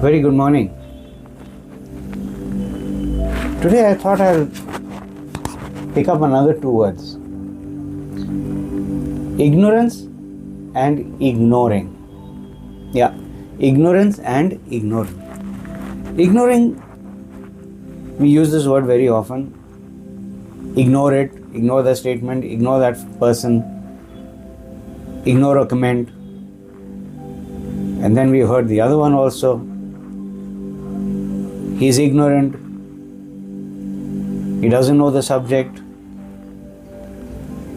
Very good morning. Today I thought I'll pick up another two words. Ignorance and ignoring. Yeah, ignorance and ignoring. Ignoring, we use this word very often. Ignore it, ignore the statement, ignore that person, ignore a comment. And then we heard the other one also. He's ignorant. He doesn't know the subject.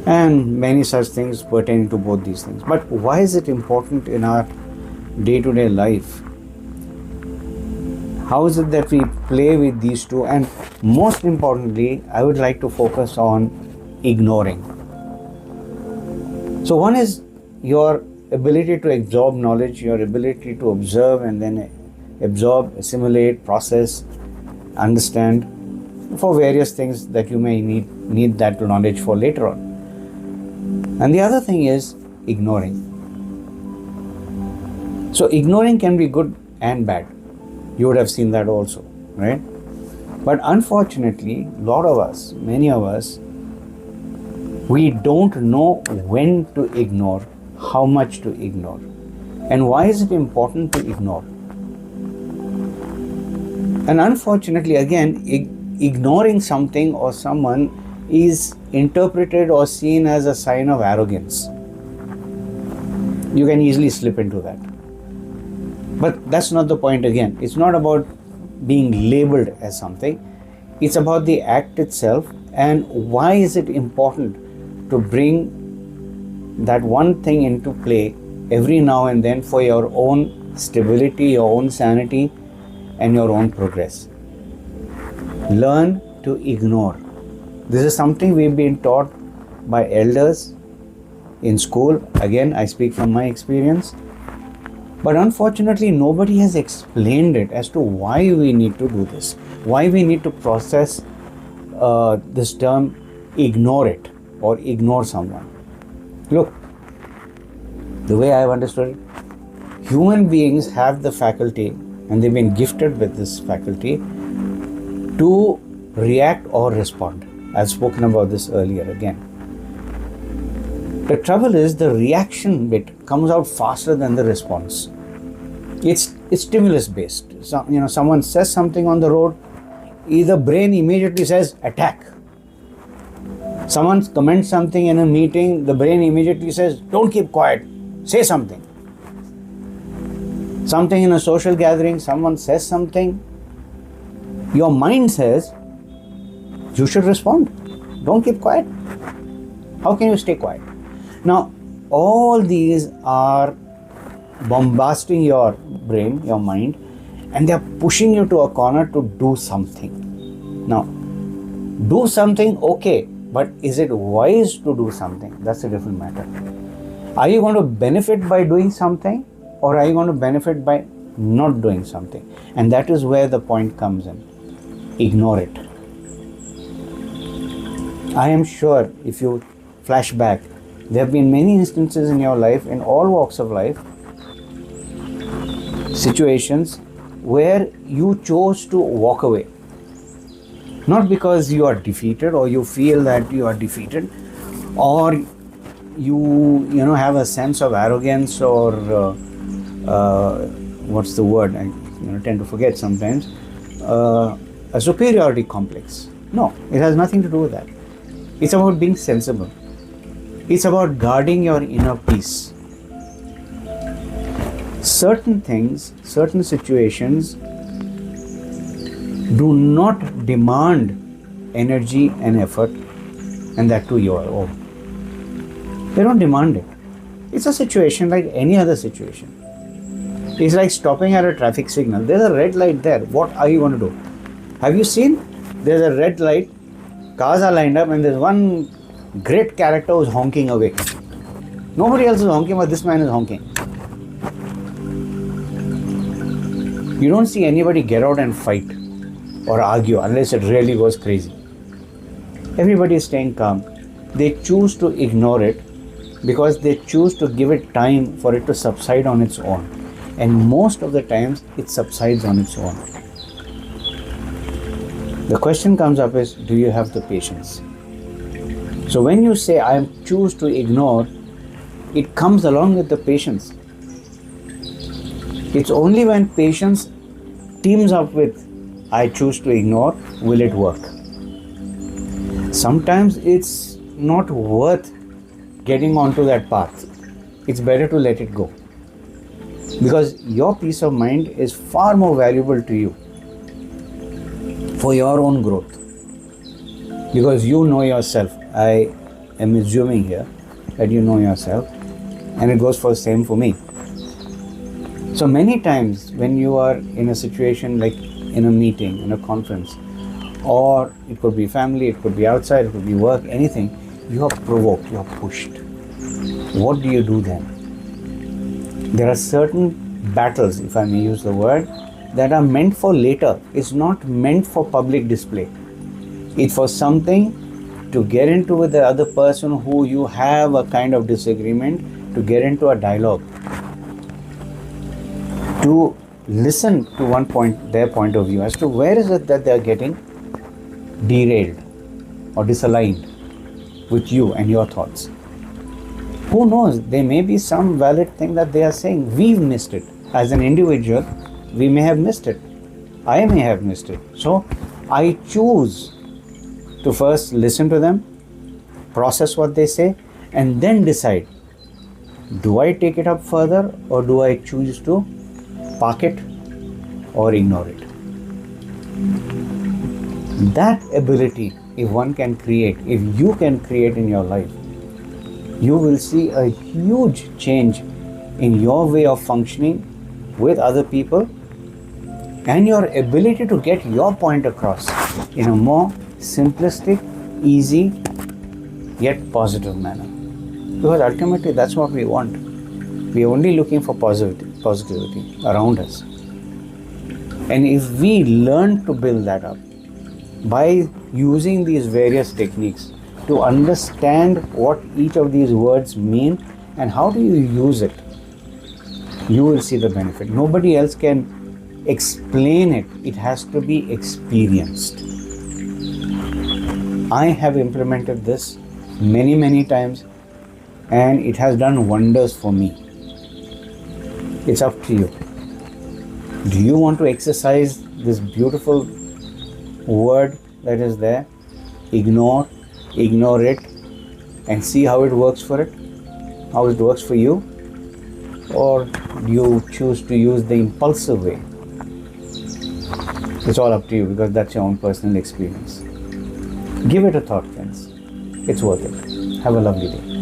And many such things pertaining to both these things. But why is it important in our day-to-day life? How is it that we play with these two? And most importantly, I would like to focus on ignoring. So one is your ability to absorb knowledge, your ability to observe and then absorb, assimilate, process, understand for various things that you may need that knowledge for later on. And the other thing is ignoring. So ignoring can be good and bad. You would have seen that also, right? But unfortunately, many of us, we don't know when to ignore, how much to ignore. And why is it important to ignore? And unfortunately, again, ignoring something or someone is interpreted or seen as a sign of arrogance. You can easily slip into that. But that's not the point again. It's not about being labeled as something. It's about the act itself and why is it important to bring that one thing into play every now and then for your own stability, your own sanity, and your own progress. Learn to ignore. This is something we've been taught by elders in school. Again, I speak from my experience. But unfortunately, nobody has explained it as to why we need to do this, why we need to process this term, ignore it or ignore someone. Look, the way I've understood it, human beings have the faculty, and they've been gifted with this faculty, to react or respond. I've spoken about this earlier again. The trouble is the reaction bit comes out faster than the response. It's stimulus based. Someone says something on the road, either brain immediately says attack. Someone comments something in a meeting, the brain immediately says don't keep quiet, say something. Something in a social gathering, someone says something, your mind says you should respond. Don't keep quiet. How can you stay quiet? Now, all these are bombasting your brain, your mind, and they are pushing you to a corner to do something. Now, do something, okay, but is it wise to do something? That's a different matter. Are you going to benefit by doing something, or are you going to benefit by not doing something? And that is where the point comes in. Ignore it. I am sure if you flash back, there have been many instances in your life, in all walks of life, situations where you chose to walk away. Not because you are defeated or you feel that you are defeated, or you have a sense of arrogance or what's the word? I tend to forget sometimes. A superiority complex. No, it has nothing to do with that. It's about being sensible. It's about guarding your inner peace. Certain things, certain situations do not demand energy and effort, and that too your own. They don't demand it. It's a situation like any other situation. It's like stopping at a traffic signal. There's a red light there. What are you going to do? Have you seen? There's a red light, cars are lined up, and there's one great character who's honking away. Nobody else is honking, but this man is honking. You don't see anybody get out and fight or argue unless it really goes crazy. Everybody is staying calm. They choose to ignore it because they choose to give it time for it to subside on its own. And most of the times it subsides on its own. The question comes up is, do you have the patience? So when you say, I choose to ignore, it comes along with the patience. It's only when patience teams up with, I choose to ignore, will it work. Sometimes it's not worth getting onto that path. It's better to let it go. Because your peace of mind is far more valuable to you for your own growth. Because you know yourself. I am assuming here that you know yourself, and it goes for the same for me. So many times when you are in a situation like in a meeting, in a conference, or it could be family, it could be outside, it could be work, anything, you are provoked, you are pushed. What do you do then? There are certain battles, if I may use the word, that are meant for later. It's not meant for public display. It's for something to get into with the other person who you have a kind of disagreement, to get into a dialogue, to listen to one point, their point of view as to where is it that they are getting derailed or disaligned with you and your thoughts. Who knows, there may be some valid thing that they are saying. We've missed it. As an individual, we may have missed it. I may have missed it. So I choose to first listen to them, process what they say, and then decide, do I take it up further or do I choose to park it or ignore it? That ability, if one can create, if you can create in your life, you will see a huge change in your way of functioning with other people and your ability to get your point across in a more simplistic, easy, yet positive manner. Because ultimately that's what we want. We are only looking for positivity around us. And if we learn to build that up by using these various techniques to understand what each of these words mean and how do you use it, you will see the benefit. Nobody else can explain it. It has to be experienced. I have implemented this many times and it has done wonders for me. It's up to you. Do you want to exercise this beautiful word that is there? Ignore it, and see how it works for it, how it works for you? Or do you choose to use the impulsive way? It's all up to you, because that's your own personal experience. Give it a thought, friends. It's worth it. Have a lovely day.